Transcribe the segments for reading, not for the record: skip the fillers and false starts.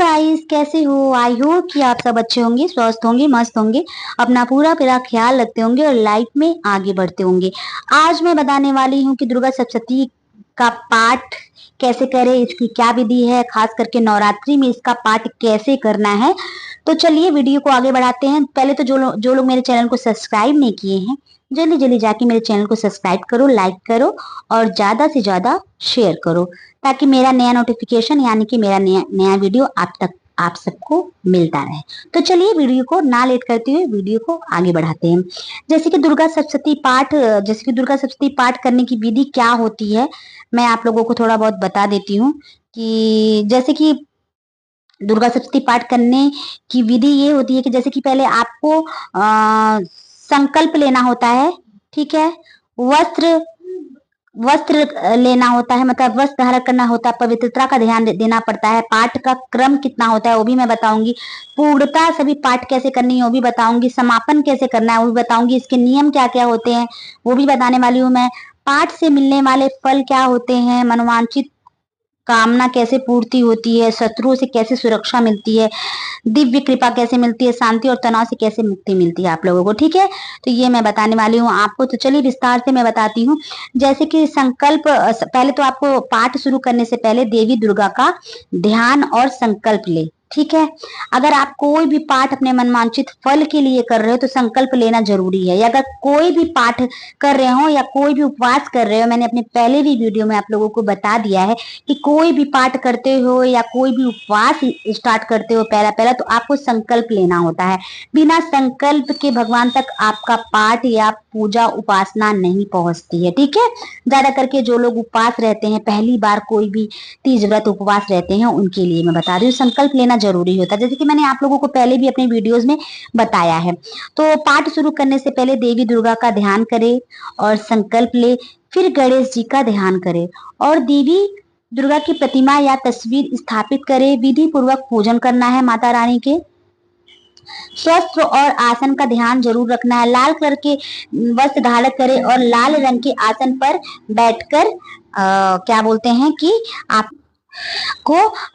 Guys, कैसे हो? I hope कि आप सब अच्छे होंगे, स्वस्थ होंगे, मस्त होंगे, अपना पूरा पूरा ख्याल रखते होंगे और लाइफ में आगे बढ़ते होंगे। आज मैं बताने वाली हूँ कि दुर्गा सप्तशती का पाठ कैसे करें, इसकी क्या विधि है, खास करके नवरात्रि में इसका पाठ कैसे करना है। तो चलिए वीडियो को आगे बढ़ाते हैं। पहले तो जो लोग मेरे चैनल को सब्सक्राइब नहीं किए हैं, जल्दी जल्दी जाके मेरे चैनल को सब्सक्राइब करो, लाइक करो और ज्यादा से ज्यादा शेयर करो, ताकि मेरा नया नोटिफिकेशन यानी कि मेरा नया वीडियो आप सबको मिलता रहे। तो चलिए वीडियो को ना लेट करते हुए वीडियो को आगे बढ़ाते हैं। जैसे कि दुर्गा सप्तशती पाठ करने की विधि क्या होती है, मैं आप लोगों को थोड़ा बहुत बता देती हूँ। कि जैसे कि दुर्गा सप्तशती पाठ करने की विधि ये होती है कि जैसे कि पहले आपको संकल्प लेना होता है, ठीक है। वस्त्र वस्त्र लेना होता है, मतलब वस्त्र धारण करना होता है, पवित्रता का ध्यान देना पड़ता है। पाठ का क्रम कितना होता है वो भी मैं बताऊंगी। पूर्णता सभी पाठ कैसे करनी है वो भी बताऊंगी। समापन कैसे करना है वो भी बताऊंगी। इसके नियम क्या क्या होते हैं वो भी बताने वाली हूँ मैं। पाठ से मिलने वाले फल क्या होते हैं, मनोवांछित कामना कैसे पूर्ति होती है, शत्रुओं से कैसे सुरक्षा मिलती है, दिव्य कृपा कैसे मिलती है, शांति और तनाव से कैसे मुक्ति मिलती है आप लोगों को, ठीक है। तो ये मैं बताने वाली हूँ आपको। तो चलिए विस्तार से मैं बताती हूँ। जैसे कि संकल्प, पहले तो आपको पाठ शुरू करने से पहले देवी दुर्गा का ध्यान और संकल्प ले, ठीक है। अगर आप कोई भी पाठ अपने मनवांछित फल के लिए कर रहे हो तो संकल्प लेना जरूरी है। या अगर कोई भी पाठ कर रहे हो या कोई भी उपवास कर रहे हो, मैंने अपने पहले भी वीडियो में आप लोगों को बता दिया है कि कोई भी पाठ करते हो या कोई भी उपवास स्टार्ट करते हो पहला पहला तो आपको संकल्प लेना होता है। बिना संकल्प के भगवान तक आपका पाठ या पूजा उपासना नहीं पहुंचती है, ठीक है। ज्यादा करके जो लोग उपवास रहते हैं, पहली बार कोई भी तीज व्रत उपवास रहते हैं, उनके लिए मैं बता रही हूँ संकल्प लेना जरूरी होता है, जैसे कि मैंने आप लोगों को पहले भी अपने वीडियोस में बताया है। तो पाठ शुरू करने से पहले देवी दुर्गा का ध्यान करे और संकल्प ले, फिर गणेश जी का ध्यान करे और देवी दुर्गा की प्रतिमा या तस्वीर स्थापित करे। विधि पूर्वक पूजन करना है माता रानी के। स्वस्थ और आसन का ध्यान जरूर रखना है। लाल कलर के वस्त्र धारण करे और लाल रंग के आसन पर बैठकर क्या बोलते हैं कि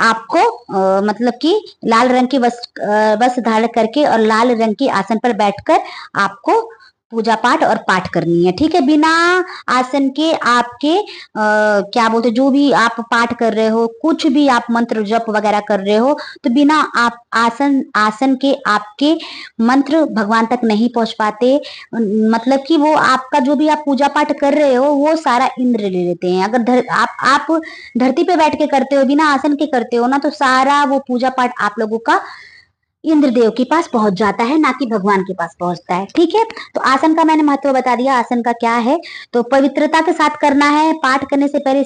आपको मतलब कि लाल रंग के वस्त्र धारण करके और लाल रंग के आसन पर बैठकर आपको पूजा पाठ और पाठ करनी है, ठीक है। बिना आसन के आपके क्या बोलते, जो भी आप पाठ कर रहे हो, कुछ भी आप मंत्र जप वगैरह कर रहे हो, तो बिना आप आसन के आपके मंत्र भगवान तक नहीं पहुंच पाते। मतलब कि वो आपका जो भी आप पूजा पाठ कर रहे हो वो सारा इंद्र ले लेते हैं। अगर आप धरती पे बैठ के करते हो, बिना आसन के करते हो ना, तो सारा वो पूजा पाठ आप लोगों का इंद्रदेव के पास पहुंच जाता है, ना कि भगवान के पास पहुंचता है, ठीक है। तो आसन का मैंने महत्व बता दिया। आसन का क्या है, तो पवित्रता के साथ करना है। पाठ करने से पहले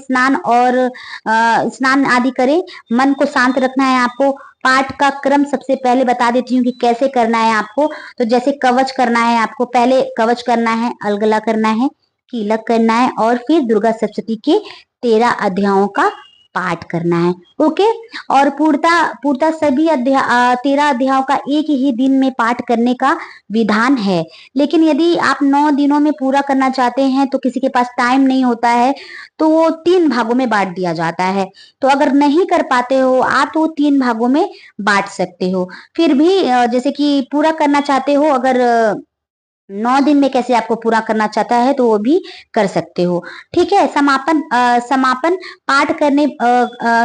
स्नान आदि करें। मन को शांत रखना है आपको। पाठ का क्रम सबसे पहले बता देती हूँ कि कैसे करना है आपको। तो जैसे कवच करना है आपको, पहले कवच करना है, अलगला करना है, कीलक करना है और फिर दुर्गा सप्तशती के 13 अध्यायों का पाठ करना है, ओके। और पूर्णता सभी 13 अध्यायों का एक ही दिन में पाठ करने का विधान है। लेकिन यदि आप 9 दिनों में पूरा करना चाहते हैं तो किसी के पास टाइम नहीं होता है, तो वो 3 भागों में बांट दिया जाता है। तो अगर नहीं कर पाते हो आप तो 3 भागों में बांट सकते हो। फिर भी जैसे कि पूरा करना चाहते हो, अगर 9 दिन में कैसे आपको पूरा करना चाहता है तो वो भी कर सकते हो, ठीक है। समापन पाठ करने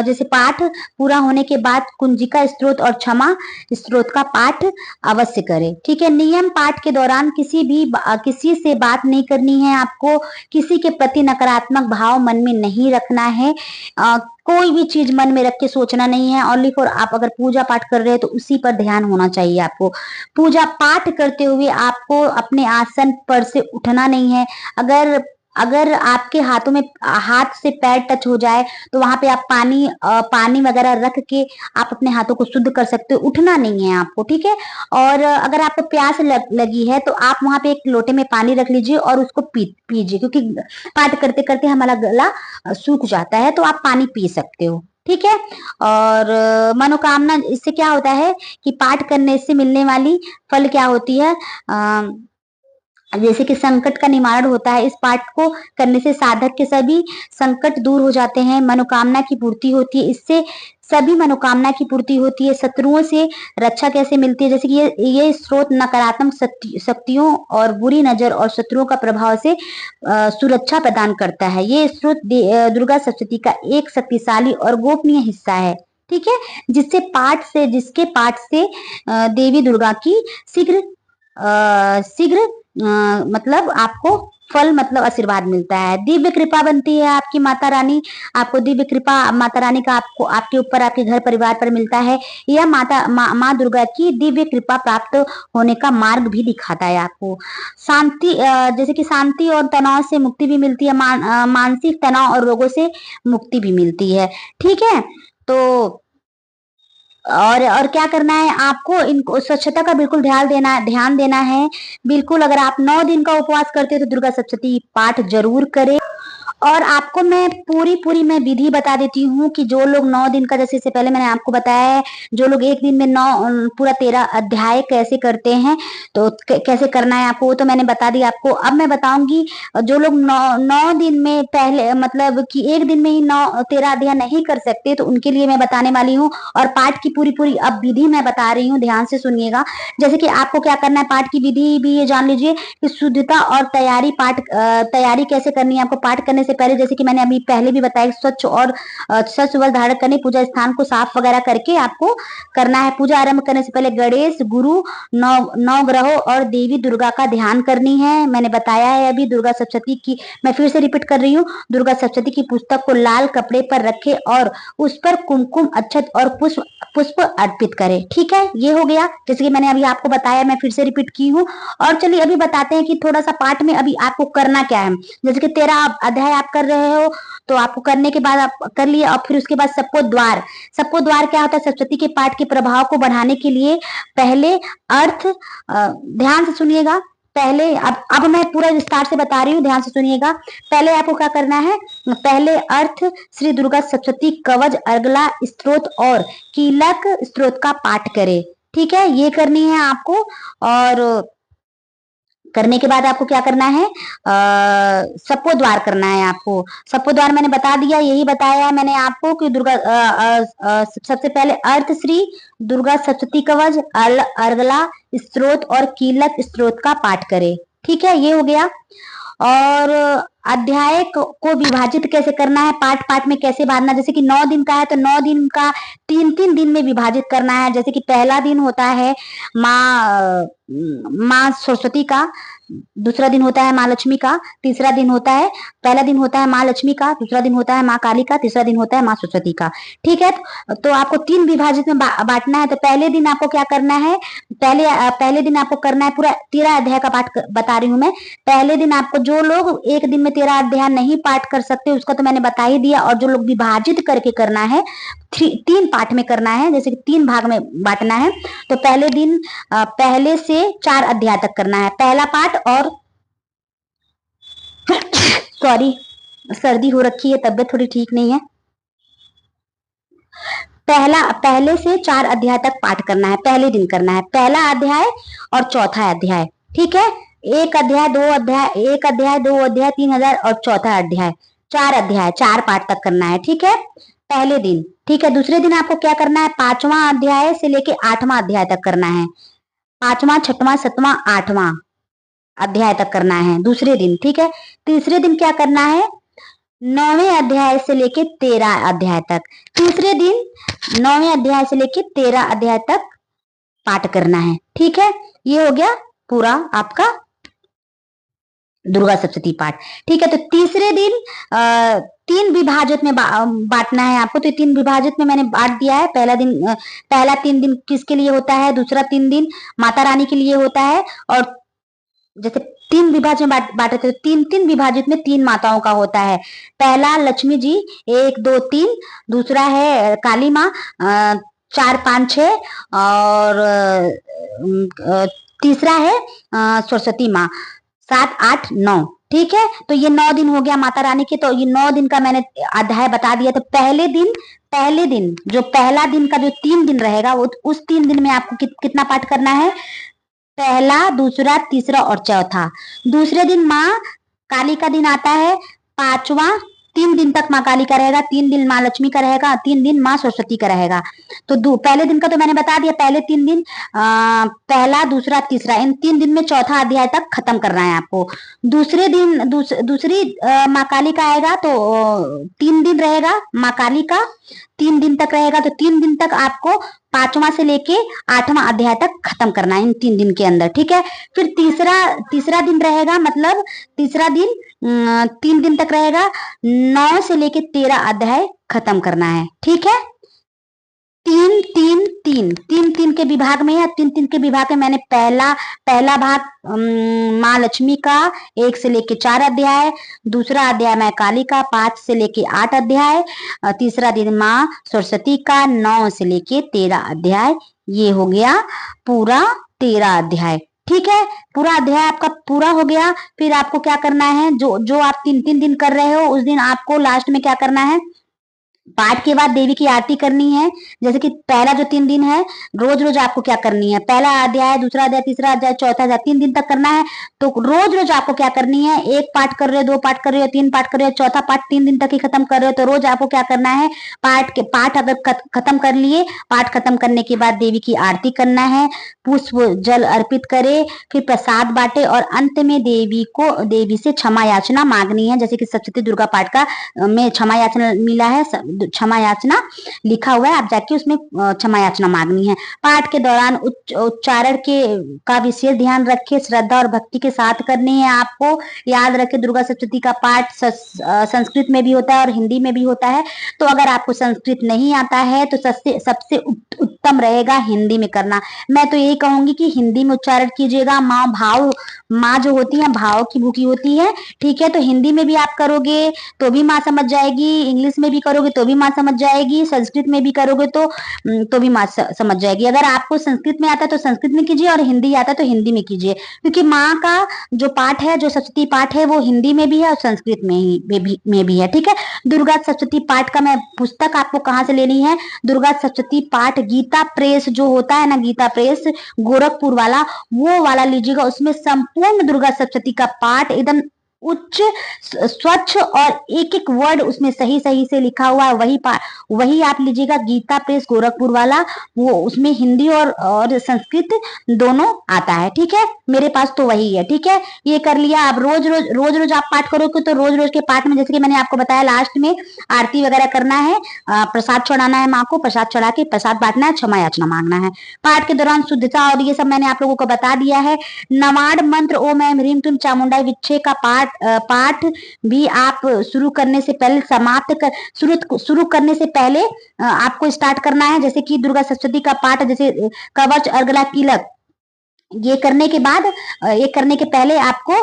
जैसे पाठ पूरा होने के बाद कुंजिका स्तोत्र और क्षमा स्तोत्र का पाठ अवश्य करें, ठीक है। नियम पाठ के दौरान किसी से बात नहीं करनी है आपको। किसी के प्रति नकारात्मक भाव मन में नहीं रखना है। कोई भी चीज मन में रख के सोचना नहीं है। ओनली फॉर आप अगर पूजा पाठ कर रहे हैं तो उसी पर ध्यान होना चाहिए आपको। पूजा पाठ करते हुए आपको अपने आसन पर से उठना नहीं है। अगर आपके हाथ से पैर टच हो जाए तो वहां पे आप पानी वगैरह रख के आप अपने हाथों को शुद्ध कर सकते हो। उठना नहीं है आपको, ठीक है। और अगर आपको प्यास लगी है तो आप वहां पे एक लोटे में पानी रख लीजिए और उसको पीजिए, क्योंकि पाठ करते करते हमारा गला सूख जाता है, तो आप पानी पी सकते हो, ठीक है। और मनोकामना, इससे क्या होता है कि पाठ करने से मिलने वाली फल क्या होती है, जैसे कि संकट का निवारण होता है। इस पाठ को करने से साधक के सभी संकट दूर हो जाते हैं, मनोकामना की पूर्ति होती है। इससे सभी मनोकामना की पूर्ति होती है, शत्रुओं से रक्षा कैसे मिलती है, जैसे कि ये स्रोत नकारात्मक शक्तियों और बुरी नजर और शत्रुओं का प्रभाव से सुरक्षा प्रदान करता है। ये स्रोत दुर्गा सप्तशती का एक शक्तिशाली और गोपनीय हिस्सा है, ठीक है, जिसके पाठ से देवी दुर्गा की शीघ्र शीघ्र मतलब आपको फल मतलब आशीर्वाद मिलता है, दिव्य कृपा बनती है आपकी माता रानी, आपको दिव्य कृपा माता रानी का आपको आपके ऊपर आपके घर परिवार पर मिलता है। यह माँ दुर्गा की दिव्य कृपा प्राप्त होने का मार्ग भी दिखाता है आपको। शांति जैसे कि शांति और तनाव से मुक्ति भी मिलती है, मानसिक तनाव और रोगों से मुक्ति भी मिलती है, ठीक है। तो और क्या करना है आपको, इनको स्वच्छता का बिल्कुल ध्यान देना है। बिल्कुल अगर आप 9 दिन का उपवास करते हो तो दुर्गा सप्तशती पाठ जरूर करें। और आपको मैं पूरी मैं विधि बता देती हूँ कि जो लोग 9 दिन का, जैसे इससे पहले मैंने आपको बताया है, जो लोग एक दिन में 9 पूरा 13 अध्याय कैसे करते हैं, तो कैसे करना है आपको, वो तो मैंने बता दिया आपको। अब मैं बताऊंगी जो लोग 9 दिन में पहले मतलब कि एक दिन में ही 13 अध्याय नहीं कर सकते, तो उनके लिए मैं बताने वाली हूँ। और पाठ की पूरी अब विधि मैं बता रही हूँ, ध्यान से सुनिएगा। जैसे कि आपको क्या करना है, पाठ की विधि भी ये जान लीजिए कि शुद्धता और तैयारी कैसे करनी है आपको पाठ करने से पहले। जैसे कि मैंने अभी पहले भी बताया, स्वच्छ वस्त्र धारण करने, पूजा स्थान को साफ वगैरह करके आपको करना है। पूजा आरंभ करने से पहले गणेश, गुरु, नौ ग्रहों और देवी दुर्गा का ध्यान करनी है। मैंने बताया है अभी दुर्गा सप्तशती की, मैं फिर से रिपीट कर रही हूँ, दुर्गा सप्तशती की पुस्तक को लाल कपड़े पर रखे और उस पर कुमकुम, अक्षत और पुष्प अर्पित करें, ठीक है। ये हो गया, जैसे कि मैंने अभी आपको बताया, मैं फिर से रिपीट की हूँ। और चलिए अभी बताते हैं कि थोड़ा सा पाठ में अभी आपको करना क्या है। जैसे कि 13 अध्याय आप कर रहे हो, तो आपको करने के बाद आप कर लिए, और फिर उसके बाद सप्पोद्वार क्या होता है, सप्तशती के पाठ के प्रभाव को बढ़ाने के लिए पहले अर्थ, ध्यान से सुनिएगा। पहले अब मैं पूरा विस्तार से बता रही हूँ, ध्यान से सुनिएगा। पहले आपको क्या करना है, पहले अर्थ श्री दुर्गा सप्तशती कवच, अर्गला स्तोत्र और कीलक स्तोत्र का पाठ करें, ठीक है, ये करनी है आपको। और करने के बाद आपको क्या करना है, सप्पोद्वार करना है आपको। सप्पोद्वार मैंने बता दिया, यही बताया है मैंने आपको कि दुर्गा सबसे पहले अर्थ श्री दुर्गा सप्तशती कवच, अर्गला स्तोत्र और कीलक स्तोत्र का पाठ करें, ठीक है, ये हो गया। और अध्याय को विभाजित कैसे करना है, पाठ में कैसे बांटना, जैसे कि 9 दिन का है तो 9 दिन का 3 दिन में विभाजित करना है। जैसे कि पहला दिन होता है माँ सरस्वती का, दूसरा दिन होता है माँ लक्ष्मी का, तीसरा दिन होता है, पहला दिन होता है माँ लक्ष्मी का, दूसरा दिन होता है माँ काली का, तीसरा दिन होता है माँ सरस्वती का, ठीक है। तो आपको 3 विभाजित में बांटना है। तो पहले दिन आपको क्या करना है, पहले दिन आपको करना है पूरा 13 अध्याय का पाठ बता रही हूँ मैं। पहले दिन आपको, जो लोग एक दिन में 13 अध्याय नहीं पाठ कर सकते उसका तो मैंने बता ही दिया, और जो लोग विभाजित करके करना है, 3 पाठ में करना है, जैसे कि 3 भाग में बांटना है। तो पहले दिन पहले से 4 अध्याय तक करना है पहला पाठ। और सॉरी, सर्दी हो रखी है, तबियत थोड़ी ठीक नहीं है। पहले से 4 अध्याय तक पाठ करना है, पहले दिन करना है पहला अध्याय और चौथा अध्याय, ठीक है। एक अध्याय, 2 अध्याय, 3000 और चौथा अध्याय, 4 अध्याय, 4 पाठ तक करना है, ठीक है, पहले दिन, ठीक है। दूसरे दिन आपको क्या करना है, 5वां अध्याय से लेके 8वां अध्याय तक करना है, 5वां, 6वां, 7वां, 8वां अध्याय तक करना है दूसरे दिन, ठीक है। तीसरे दिन क्या करना है, 9वें अध्याय से लेके 13 अध्याय तक, तीसरे दिन 9वें अध्याय से लेके 13 अध्याय तक पाठ करना है, ठीक है। ये हो गया पूरा आपका दुर्गा सप्तशती पाठ, ठीक है। तो तीसरे दिन 3 विभाजित में बांटना है आपको। तो 3 विभाजित में मैंने बांट दिया है। पहला 3 दिन किसके लिए होता है, दूसरा 3 दिन माता रानी के लिए होता है। और जैसे 3 विभाजन में बांटे थे, 3 विभाजित में 3 माताओं का होता है। पहला लक्ष्मी जी 1 2 3, दूसरा है काली माँ 4 5 6, और तीसरा है सरस्वती माँ 7 8 9, ठीक है। तो ये 9 दिन हो गया माता रानी के। तो ये 9 दिन का मैंने अध्याय बता दिया। तो पहले दिन जो पहला दिन का जो 3 दिन रहेगा, वो उस 3 दिन में आपको कितना पाठ करना है, पहला, दूसरा, तीसरा और चौथा। दूसरे दिन माँ काली का दिन आता है, 5वां, 3 दिन तक माँ काली का रहेगा, 3 दिन माँ लक्ष्मी का रहेगा, 3 दिन माँ सरस्वती का रहेगा। तो पहले दिन का तो मैंने बता दिया, पहले 3 दिन पहला, दूसरा, तीसरा, इन 3 दिन में चौथा अध्याय तक खत्म करना है आपको। दूसरे दिन दूसरी माँ काली का आएगा तो 3 दिन रहेगा माँ काली का, 3 दिन तक रहेगा। तो 3 दिन तक आपको 5वां से लेके 8वां अध्याय तक खत्म करना है इन 3 दिन के अंदर, ठीक है। फिर तीसरा दिन रहेगा, मतलब तीसरा दिन 3 दिन तक रहेगा, 9 से लेके 13 अध्याय खत्म करना है, ठीक है। तीन तीन के विभाग में है। 3 के विभाग में मैंने पहला भाग माँ लक्ष्मी का 1 से लेके 4 अध्याय, दूसरा अध्याय माँ काली का 5 से लेके 8 अध्याय, तीसरा दिन माँ सरस्वती का 9 से लेके 13 अध्याय। ये हो गया पूरा 13 अध्याय, ठीक है। पूरा अध्याय आपका पूरा हो गया। फिर आपको क्या करना है, जो आप 3 दिन कर रहे हो, उस दिन आपको लास्ट में क्या करना है, पाठ के बाद देवी की आरती करनी है। जैसे कि पहला जो 3 दिन है, रोज रोज आपको क्या करनी है, पहला अध्याय, दूसरा अध्याय, तीसरा अध्याय, चौथा अध्याय, 3 दिन तक करना है। तो रोज रोज आपको क्या करनी है, 1 पाठ कर रहे हो, 2 पाठ कर रहे हो, 3 पाठ कर रहे हो, चौथा पाठ 3 दिन तक ही खत्म कर रहे हो, तो रोज आपको क्या करना है, पाठ अगर खत्म कर लिए, पाठ खत्म करने के बाद देवी की आरती करना है, पुष्प जल अर्पित करे, फिर प्रसाद बांटे और अंत में देवी से क्षमा याचना मांगनी है। जैसे कि सप्तशती दुर्गा पाठ का में क्षमा याचना मिला है, क्षमा याचना लिखा हुआ है, आप जाके उसमें क्षमा याचना मांगनी है। पाठ के दौरान उच्चारण का विशेष ध्यान रखे, श्रद्धा और भक्ति के साथ करनी है। आपको याद रखे दुर्गा सप्तशती का पाठ संस्कृत में भी होता है और हिंदी में भी होता है। तो अगर आपको संस्कृत नहीं आता है तो सबसे उत्तम रहेगा हिंदी में करना। मैं तो यही कहूंगी कि हिंदी में उच्चारण कीजिएगा। माँ जो होती है भाव की भूखी होती है, ठीक है। तो हिंदी में भी आप करोगे तो भी माँ समझ जाएगी, इंग्लिश में भी करोगे तो भी माँ समझ जाएगी, संस्कृत में भी करोगे तो भी माँ समझ जाएगी। अगर आपको संस्कृत में आता है तो संस्कृत में कीजिए और हिंदी आता है तो हिंदी में कीजिए, क्योंकि माँ का जो पाठ है, जो सप्तशती पाठ है, वो हिंदी में भी है और संस्कृत में भी है, ठीक है। दुर्गा सप्तशती पाठ का मैं पुस्तक आपको कहाँ से लेनी है, दुर्गा सप्तशती पाठ गीता प्रेस जो होता है ना, गीता प्रेस गोरखपुर वाला, वो वाला लीजिएगा। उसमें संपूर्ण दुर्गा सप्तशती का पाठ एकदम उच्च स्वच्छ और एक एक वर्ड उसमें सही सही से लिखा हुआ है, वही आप लीजिएगा, गीता प्रेस गोरखपुर वाला। वो उसमें हिंदी और संस्कृत दोनों आता है, ठीक है। मेरे पास तो वही है, ठीक है। ये कर लिया। आप रोज रोज आप पाठ करोगे तो रोज रोज के पाठ में, जैसे कि मैंने आपको बताया, लास्ट में आरती वगैरह करना है, प्रसाद चढ़ाना है माँ को, प्रसाद चढ़ा के प्रसाद बांटना है, क्षमा याचना मांगना है। पाठ के दौरान शुद्धता और ये सब मैंने आप लोगों को बता दिया है। नवाड मंत्र ओम ऐं ह्रीं क्लीं चामुंडाई विच्चे का पाठ भी आप शुरू करने से पहले शुरू करने से पहले आपको स्टार्ट करना है। जैसे कि दुर्गा सप्तशती का पाठ, जैसे कवच, अर्गला, कीलक, ये करने के पहले आपको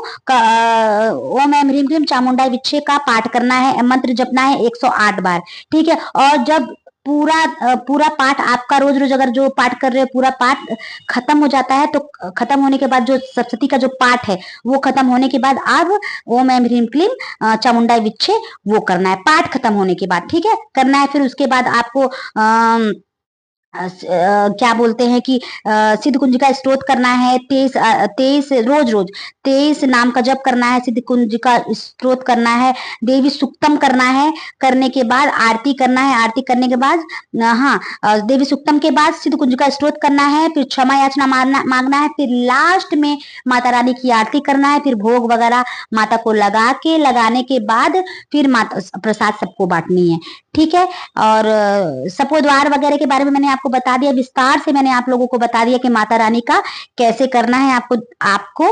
ओम ऐं ह्रीं क्लीं चामुंडाई विच्चे का पाठ करना है, मंत्र जपना है 108 बार, ठीक है। और जब पूरा पाठ आपका रोज रोज अगर जो पाठ कर रहे हो पूरा पाठ खत्म हो जाता है, तो खत्म होने के बाद जो सप्तशती का जो पाठ है वो खत्म होने के बाद अब ओम ऐं ह्रीं क्लीं चामुंडाई विच्चे वो करना है, पाठ खत्म होने के बाद, ठीक है, करना है। फिर उसके बाद आपको क्या बोलते हैं कि सिद्ध कुंज का स्तोत्र करना है, 23 रोज 23 नाम का जप करना है, सिद्ध कुंज का स्तोत्र करना है, देवी सुक्तम करना है, करने के बाद आरती करना है, आरती करने के बाद देवी सुक्तम के बाद सिद्ध कुंज का स्तोत्र करना है, फिर क्षमा याचना मांगना है, फिर लास्ट में माता रानी की आरती करना है, फिर भोग वगैरह माता को लगाने के बाद फिर माता प्रसाद सबको बांटनी है, ठीक है। और सपोद्वार वगैरह के बारे में मैंने आपको बता दिया, विस्तार से मैंने आप लोगों को बता दिया कि माता रानी का कैसे करना है। आपको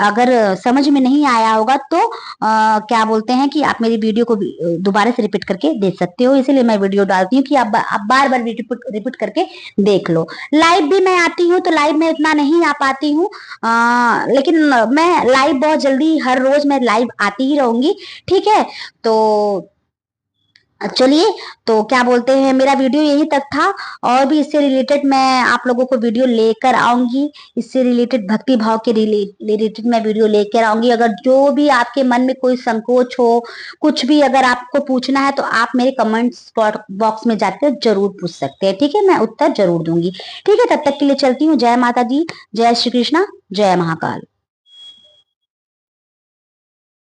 अगर समझ में नहीं आया होगा तो क्या बोलते हैं कि आप मेरी वीडियो को दोबारा से रिपीट करके देख सकते हो, इसलिए मैं वीडियो डालती हूँ कि आप बार बार रिपीट करके देख लो। लाइव भी मैं आती हूँ, तो लाइव में इतना नहीं आ पाती हूँ, लेकिन मैं लाइव बहुत जल्दी, हर रोज मैं लाइव आती ही रहूंगी, ठीक है। तो चलिए, तो क्या बोलते हैं, मेरा वीडियो यही तक था। और भी इससे रिलेटेड मैं आप लोगों को वीडियो लेकर आऊंगी, इससे रिलेटेड भक्ति भाव के रिलेटेड मैं वीडियो लेकर आऊंगी। अगर जो भी आपके मन में कोई संकोच हो, कुछ भी अगर आपको पूछना है, तो आप मेरे कमेंट्स बॉक्स में जाकर जरूर पूछ सकते हैं, ठीक है, मैं उत्तर जरूर दूंगी, ठीक है। तब तक के लिए चलती हूँ। जय माता दी, जय श्री कृष्णा, जय महाकाल।